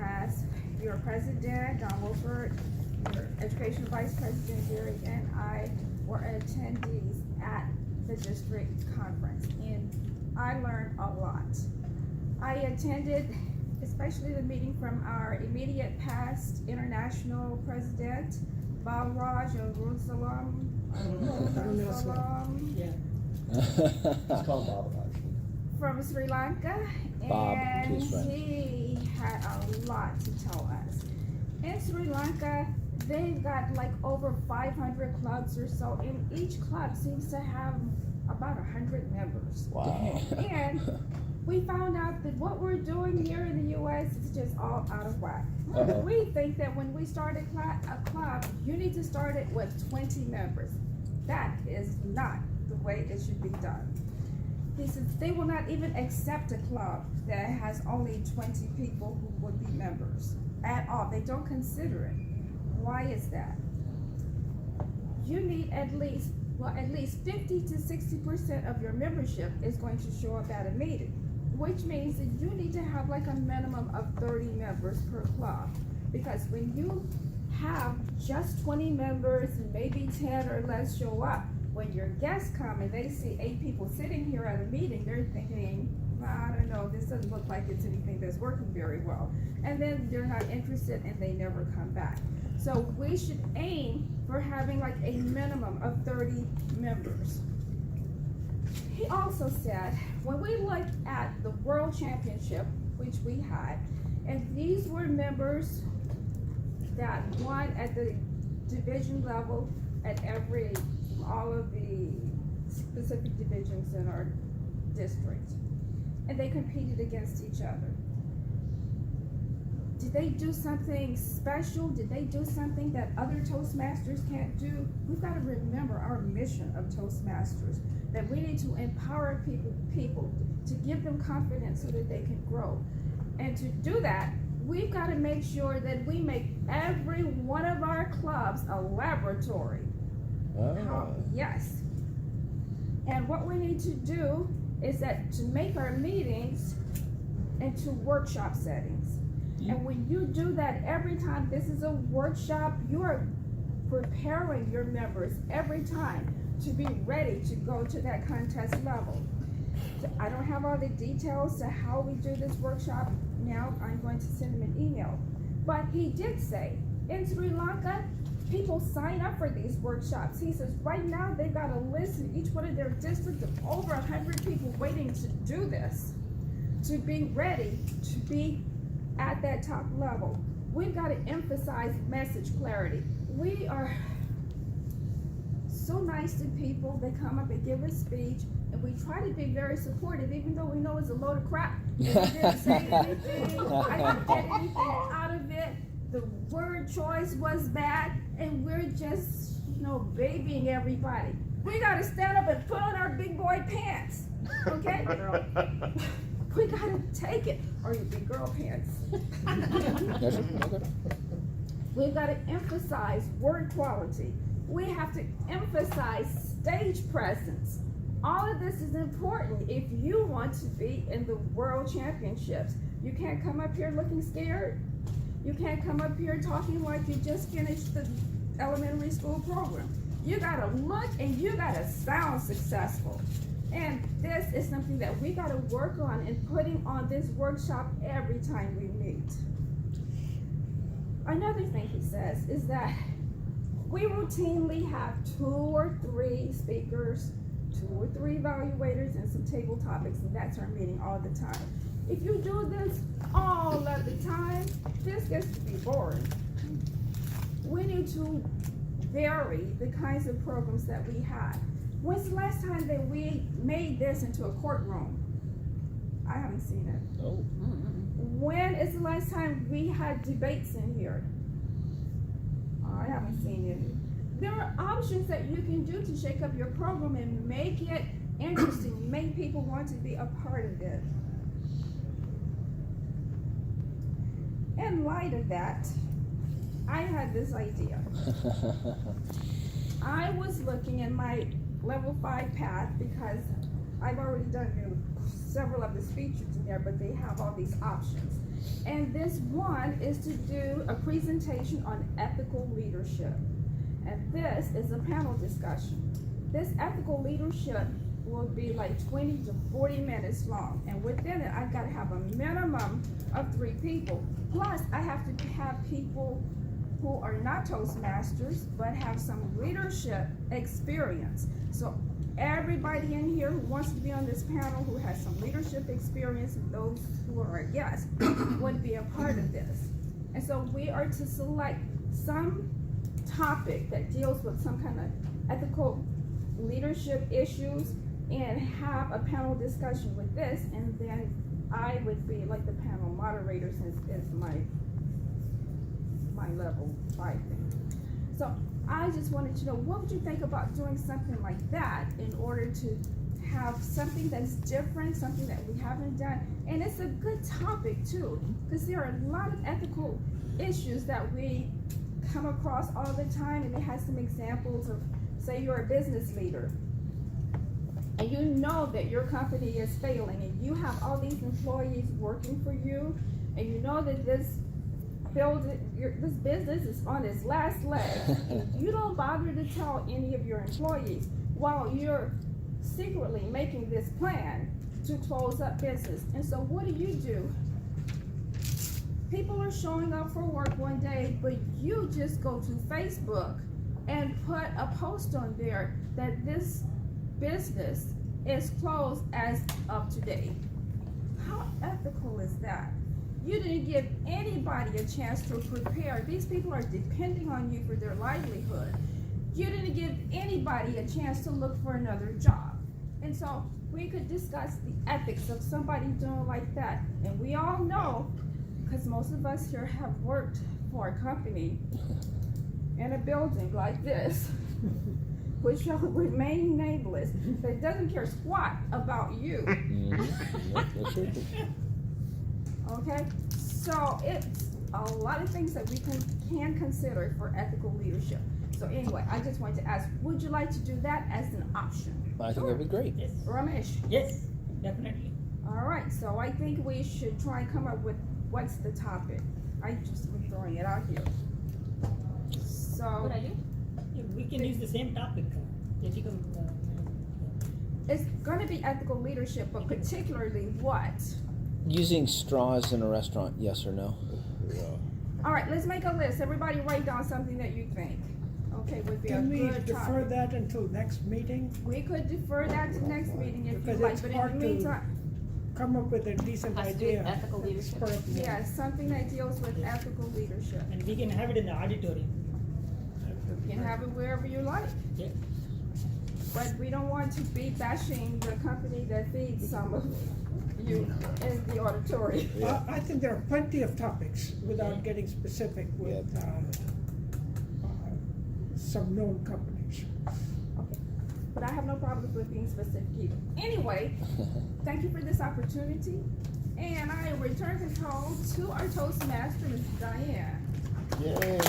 past, your president, Don Wolford, your education vice president, Gary, and I were attendees at the district conference, and I learned a lot. I attended especially the meeting from our immediate past international president, Balraj Jerusalem. It's called Bob. From Sri Lanka, Bob, and his friend. he had a lot to tell us. In Sri Lanka, they've got like over 500 clubs or so, and each club seems to have about 100 members. Wow. And we found out that what we're doing here in the U.S. is just all out of whack. Uh-oh. We think that when we start a club, you need to start it with 20 members. That is not the way it should be done. He says they will not even accept a club that has only 20 people who would be members at all. They don't consider it. Why is that? You need at least 50 to 60% of your membership is going to show up at a meeting, which means that you need to have like a minimum of 30 members per club. Because when you have just 20 members and maybe 10 or less show up, when your guests come and they see 8 people sitting here at a meeting, they're thinking, well, I don't know, this doesn't look like it's anything that's working very well. And then they're not interested and they never come back. So we should aim for having like a minimum of 30 members. He also said, when we look at the World Championship, which we had, and these were members that won at the division level at all of the specific divisions in our district, and they competed against each other. Did they do something special? Did they do something that other Toastmasters can't do? We've got to remember our mission of Toastmasters, that we need to empower people to give them confidence so that they can grow. And to do that, we've got to make sure that we make every one of our clubs a laboratory. Oh. Yes. And what we need to do is that to make our meetings into workshop settings. And when you do that every time this is a workshop, you are preparing your members every time to be ready to go to that contest level. I don't have all the details to how we do this workshop now. I'm going to send him an email. But he did say, in Sri Lanka, people sign up for these workshops. He says right now they've got a list in each one of their districts of over 100 people waiting to do this, to be ready to be at that top level. We've got to emphasize message clarity. We are so nice to people. They come up and give a speech, and we try to be very supportive, even though we know it's a load of crap. If we didn't say anything, I didn't get anything out of it. The word choice was bad, and we're just, babying everybody. We got to stand up and put on our big boy pants, okay? We got to take it, or your big girl pants. Yes, sir. Okay. We've got to emphasize word quality. We have to emphasize stage presence. All of this is important if you want to be in the World Championships. You can't come up here looking scared. You can't come up here talking like you just finished the elementary school program. You gotta look and you gotta sound successful. And this is something that we gotta work on and putting on this workshop every time we meet. Another thing he says is that we routinely have 2 or 3 speakers, 2 or 3 evaluators, and some table topics, and that's our meeting all the time. If you do this all of the time, this gets to be boring. We need to vary the kinds of programs that we have. When's the last time that we made this into a courtroom? I haven't seen it. Oh. When is the last time we had debates in here? I haven't seen it. There are options that you can do to shake up your program and make it interesting, make people want to be a part of it. In light of that, I had this idea. I was looking in my level 5 path because I've already done several of the speeches in there, but they have all these options. And this one is to do a presentation on ethical leadership. And this is a panel discussion. This ethical leadership will be like 20 to 40 minutes long. And within it, I've got to have a minimum of 3 people. Plus, I have to have people who are not Toastmasters, but have some leadership experience. So everybody in here who wants to be on this panel, who has some leadership experience, and those who are our guests, would be a part of this. And so we are to select some topic that deals with some kind of ethical leadership issues and have a panel discussion with this, and then I would be like the panel moderator, since it's my level 5 thing. So I just wanted to know, what would you think about doing something like that in order to have something that's different, something that we haven't done? And it's a good topic too, because there are a lot of ethical issues that we come across all the time, and it has some examples of, say you're a business leader and you know that your company is failing, and you have all these employees working for you, and you know that this business is on its last leg, and you don't bother to tell any of your employees while you're secretly making this plan to close up business. And so what do? People are showing up for work one day, but you just go to Facebook and put a post on there that this business is closed as of today. How ethical is that? You didn't give anybody a chance to prepare. These people are depending on you for their livelihood. You didn't give anybody a chance to look for another job. And so we could discuss the ethics of somebody doing like that. And we all know, because most of us here have worked for a company in a building like this, which shall remain nameless, that doesn't care squat about you. Mm-hmm. Yep, that's true. Okay, so it's a lot of things that we can consider for ethical leadership. So anyway, I just wanted to ask, would you like to do that as an option? I think that'd be great. Yes. Ramesh? Yes, definitely. All right, so I think we should try and come up with what's the topic. I just am throwing it out here. So Good idea. Yeah, we can use the same topic. Ethical. it's gonna be ethical leadership, but particularly what? Using straws in a restaurant, yes or no? All right, let's make a list. Everybody write down something that you think, okay, would be a Can we good defer topic. that until next meeting? We could defer that to next meeting if you Because like, it's but in hard the to- meantime, Come up with a decent Has to do with idea. ethical leadership. For- yeah, something that deals with ethical leadership. And we can have it in the auditorium. You can have it wherever you like, Yeah. but we don't want to be bashing the company that feeds some of you in the auditorium. I think there are plenty of topics without getting specific with some known companies. But I have no problems with being specific either. Anyway, thank you for this opportunity, and I return control to our Toastmaster, Ms. Diane. Yay.